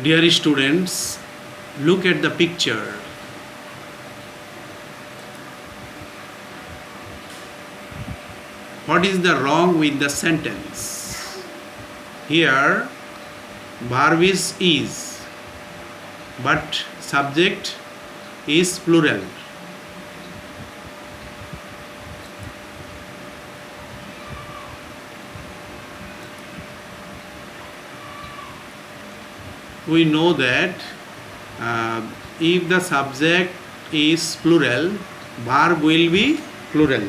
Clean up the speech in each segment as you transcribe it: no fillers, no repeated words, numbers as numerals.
Dear students, look at the picture. What is the wrong with the sentence? Here, verb is, but subject is plural. We know that if the subject is plural, verb will be plural.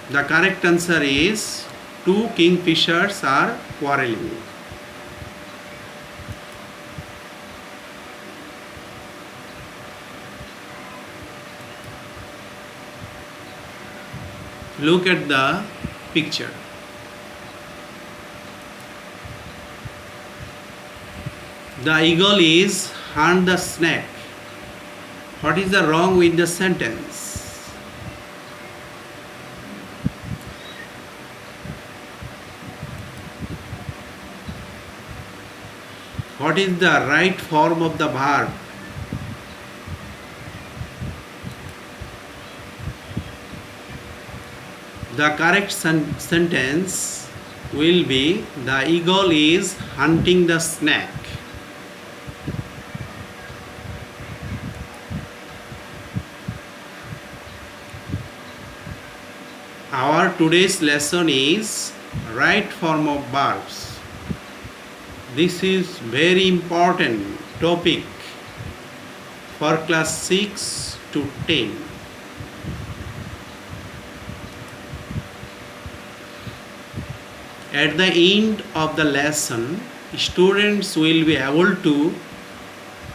The correct answer is two kingfishers are quarreling. Look at the picture. The eagle is hunt the snake. What is the wrong with the sentence? What is the right form of the verb? The correct sentence will be the eagle is hunting the snake. Our today's lesson is right form of verbs. This is very important topic for class 6 to 10. At the end of the lesson, students will be able to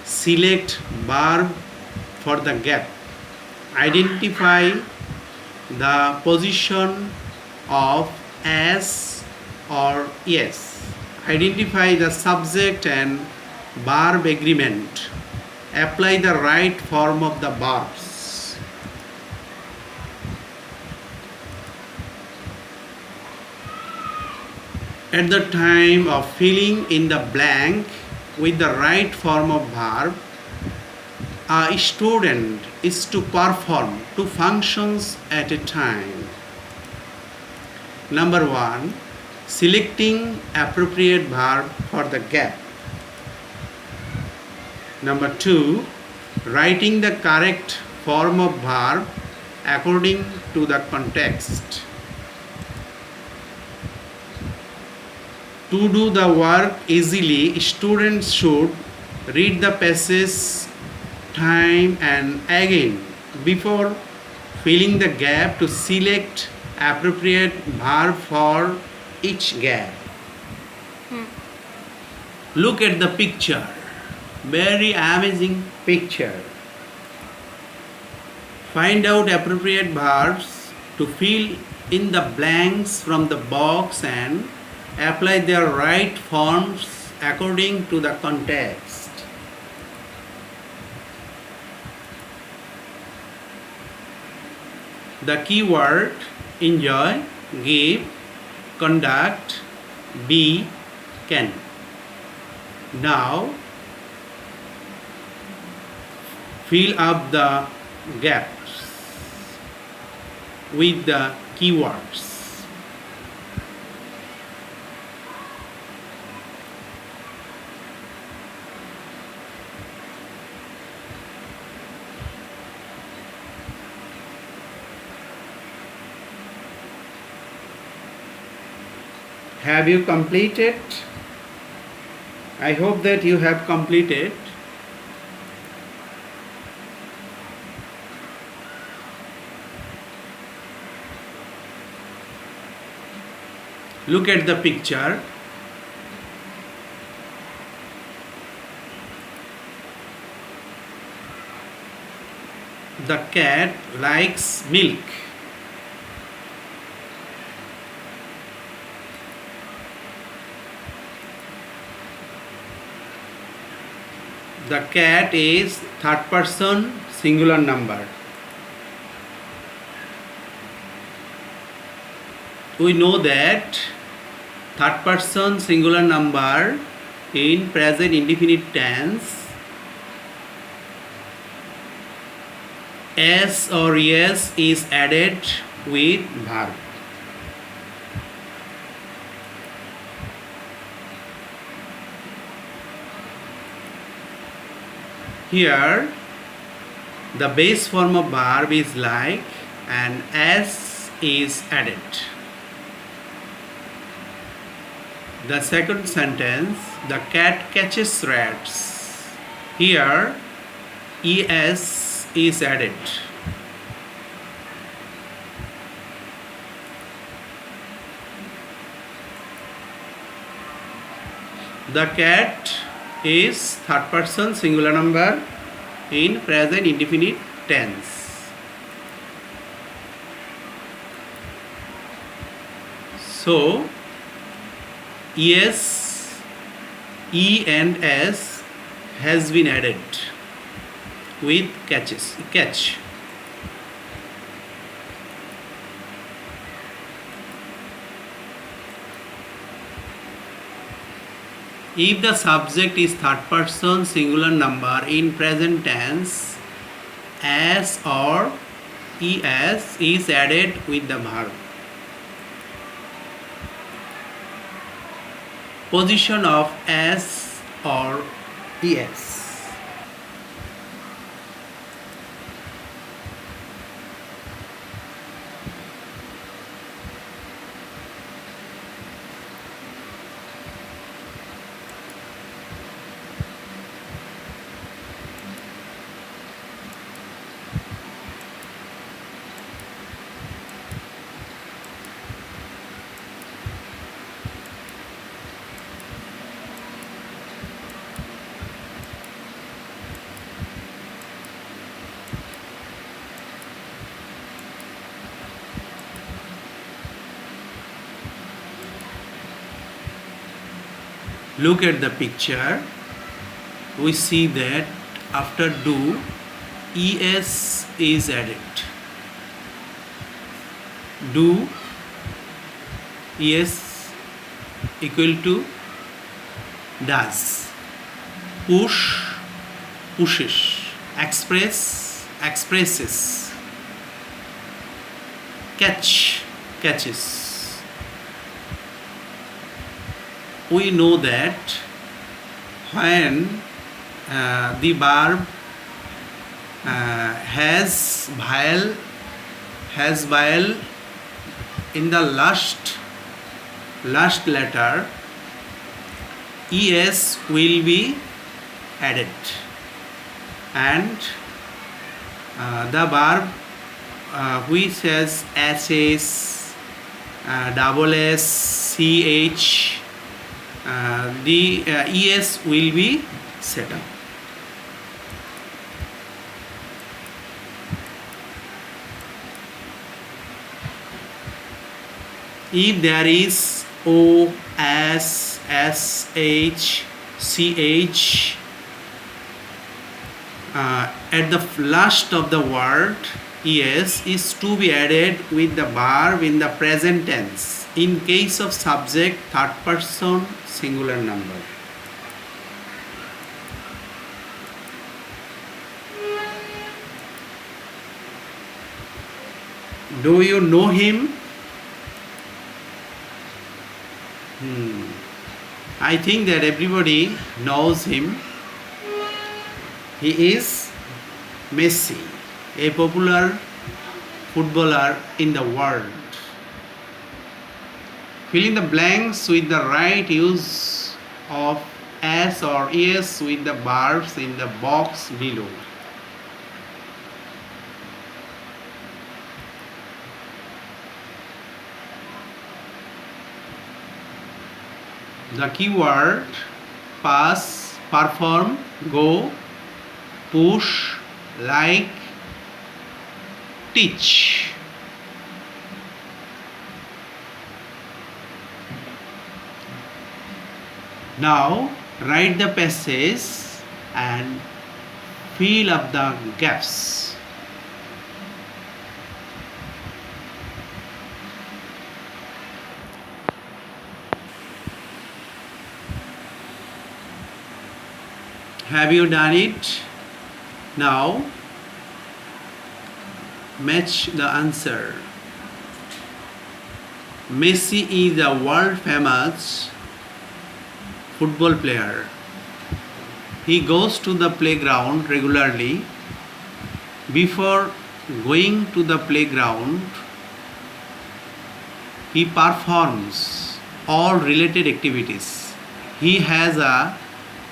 select verb for the gap. Identify the position of as or yes. Identify the subject and verb agreement. Apply the right form of the verbs. At the time of filling in the blank with the right form of verb, a student is to perform two functions at a time. Number 1, selecting appropriate verb for the gap. Number 2, writing the correct form of verb according to the context. To do the work easily, students should read the passage time and again before filling the gap to select appropriate verb for each gap. Look at the picture. Very amazing picture. Find out appropriate verbs to fill in the blanks from the box and apply their right forms according to the context. The keyword enjoy, give, conduct, be, can. Now fill up the gaps with the keywords. Have you completed? I hope that you have completed. Look at the picture. The cat likes milk. The cat is third person singular number. We know that third person singular number in present indefinite tense, s or yes is added with verb. Here the base form of verb is like and s is added. The second sentence, the cat catches rats. Here es is added. The cat is third person singular number in present indefinite tense. So yes, e and s has been added with catch. If the subject is third person singular number in present tense, s or es is added with the verb. Position of s or es. Look at the picture. We see that after do, es is added. Do es equal to does. Push pushes. Express expresses. Catch catches. We know that when the verb has vowel in the last letter, es will be added, and the verb which has ss, double s, ch, the es will be set up. If there is o, s, sh, ch at the last of the word, es is to be added with the verb in the present tense in case of subject third person singular number. Do you know him? I think that everybody knows him. He is Messi, a popular footballer in the world. Fill in the blanks with the right use of s or es with the verbs in the box below. The keyword pass, perform, go, push, like, teach. Now write the passage and fill up the gaps. Have you done it? Now match the answer. Messi is a world famous football player. He goes to the playground regularly. Before going to the playground, he performs all related activities. He has a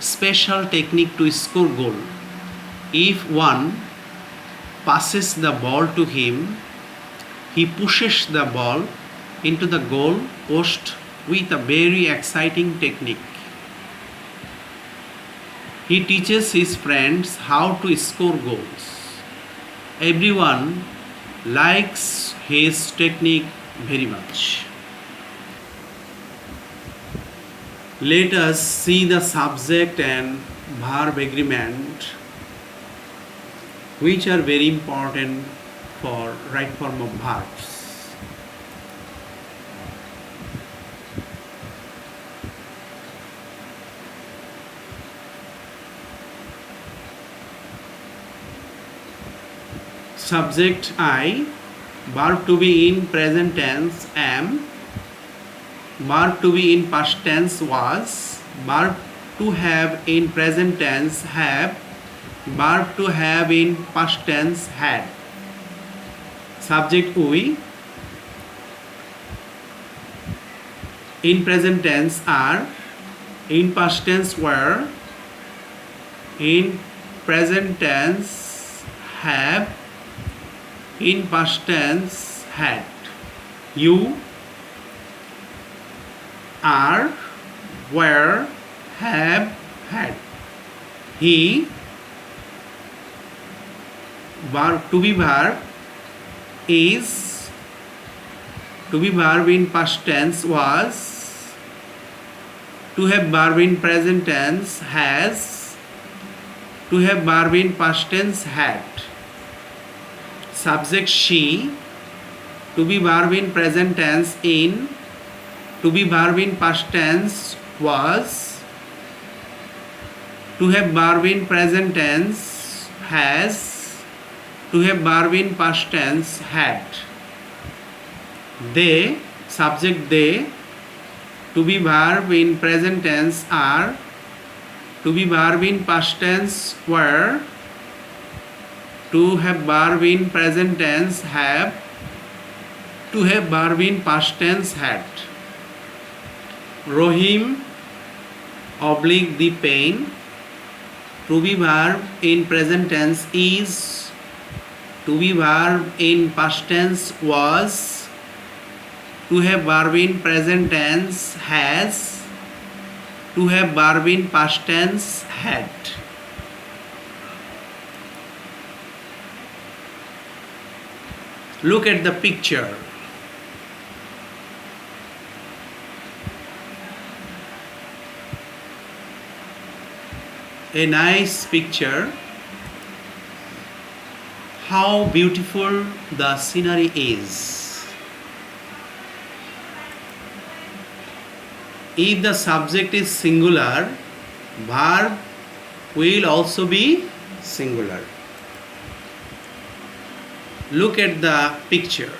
special technique to score goal. If one passes the ball to him, he pushes the ball into the goal post with a very exciting technique. He teaches his friends how to score goals. Everyone likes his technique very much. Let us see the subject and verb agreement, which are very important for right form of verbs. Subject I, verb to be in present tense am, verb to be in past tense was, verb to have in present tense have, verb to have in past tense had. Subject we, in present tense are, in past tense were, in present tense have, in past tense had. You, are, were, have, had. He, verb to be verb, is, to be verb in past tense was, to have verb in present tense has, to have verb in past tense had. Subject she, to be verb in present tense in, to be verb in past tense was, to have verb in present tense has, to have verb in past tense had. They, subject they, to be verb in present tense are, to be verb in past tense were, to have verb in present tense have, to have verb in past tense had. Rohim oblique the pain, to be verb in present tense is, to be verb in past tense was, to have verb in present tense has, to have verb in past tense had. Look at the picture. A nice picture. How beautiful the scenery is. If the subject is singular, verb will also be singular. Look at the picture.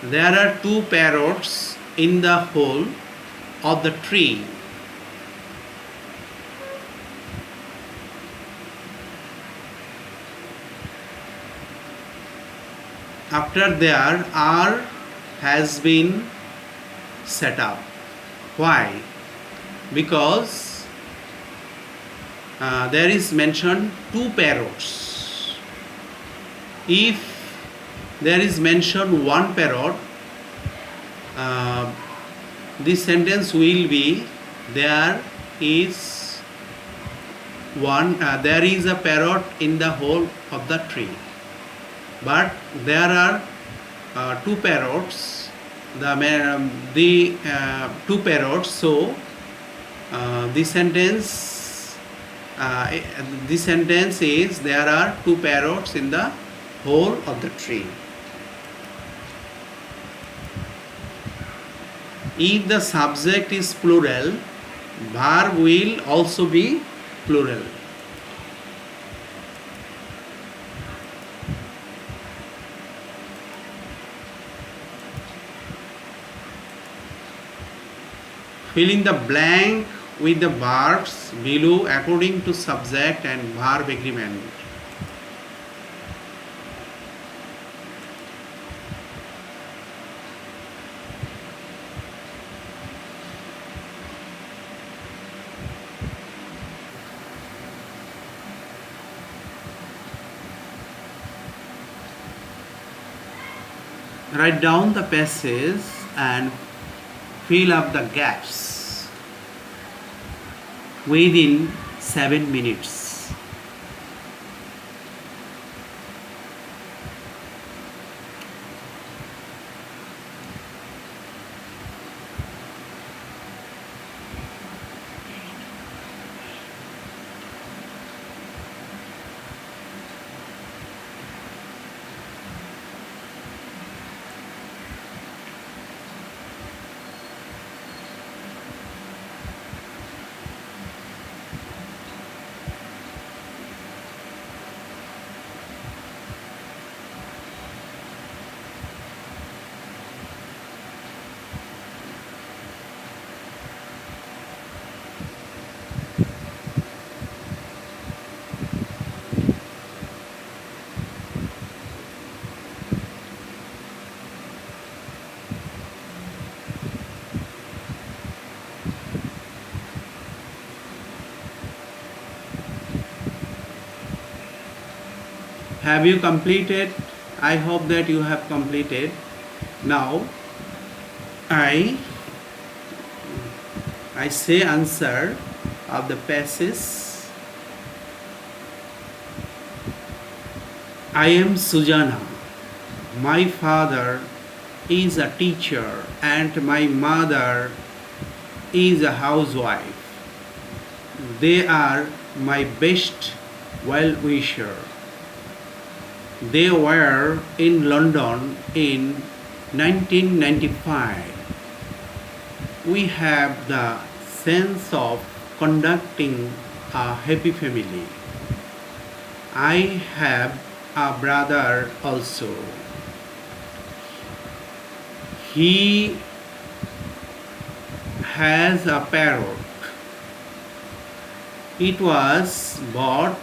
There are two parrots in the hole of the tree. After there, R has been set up. Why? Because there is mentioned two parrots. If there is mentioned one parrot, this sentence will be there is there is a parrot in the hole of the tree. But there are two parrots, two parrots, so this sentence is there are two parrots in the hole of the tree. If the subject is plural, Verb will also be plural. Fill in the blank with the verbs below according to subject and verb agreement. Write down the passage and fill up the gaps within 7 minutes. Have you completed? I hope that you have completed. Now I say answer of the passage. I am Sujana. My father is a teacher and my mother is a housewife. They are my best well-wisher. They were in London in 1995. We have the sense of conducting a happy family. I have a brother also. He has a parrot. It was bought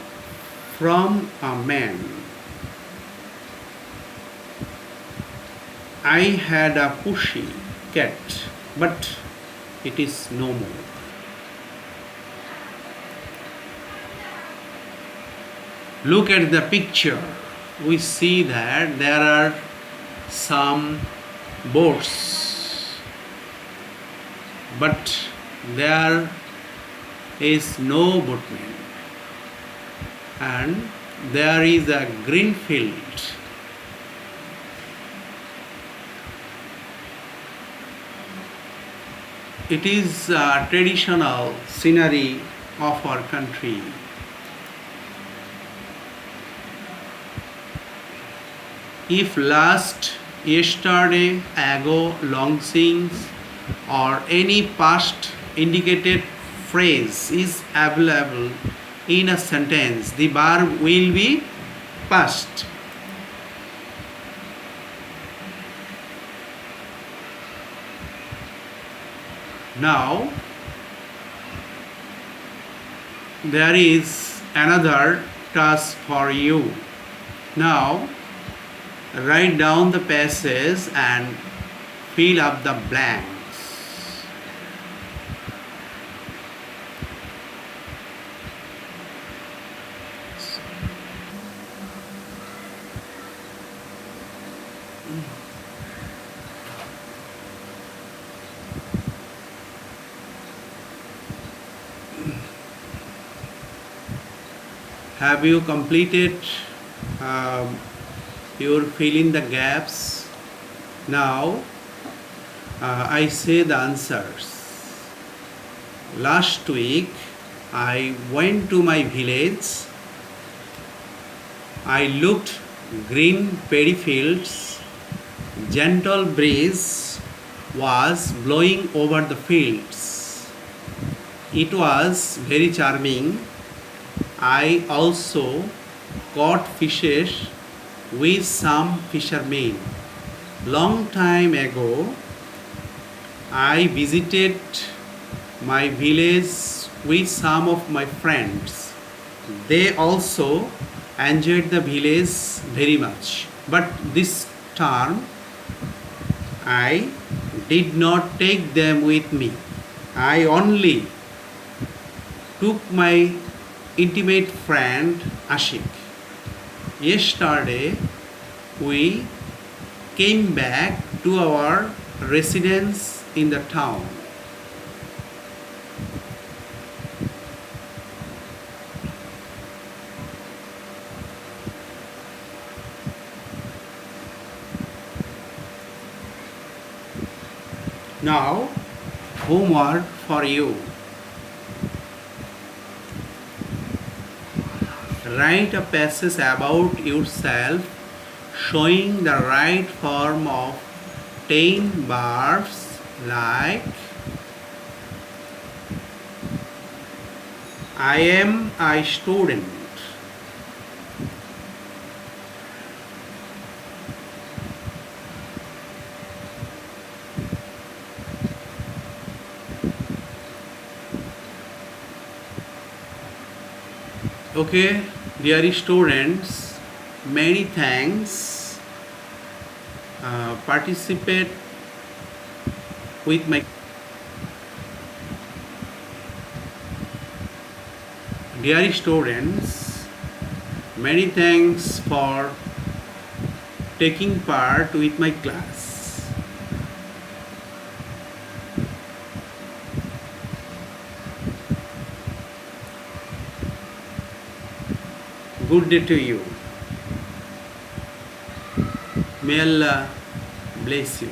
from a man. I had a pushy cat, but it is no more. Look at the picture. We see that there are some boats, but there is no boatman, and there is a green field. It is a traditional scenery of our country. If last, yesterday, ago, long since, or any past indicated phrase is available in a sentence, the verb will be past. Now, there is another task for you. Now, write down the passage and fill up the blanks. Have you completed your fill in the gaps? Now I say the answers. Last week I went to my village. I looked green paddy fields. Gentle breeze was blowing over the fields. It was very charming. I also caught fishes with some fishermen. Long time ago, I visited my village with some of my friends. They also enjoyed the village very much. But this term, I did not take them with me. I only took my intimate friend Ashik. Yesterday, we came back to our residence in the town. Now, homework for you. Write a passage about yourself showing the right form of 10 verbs like I am a student. Okay, dear students, many thanks. Participate with my dear students. Many thanks for taking part with my class. Good day to you. May Allah bless you.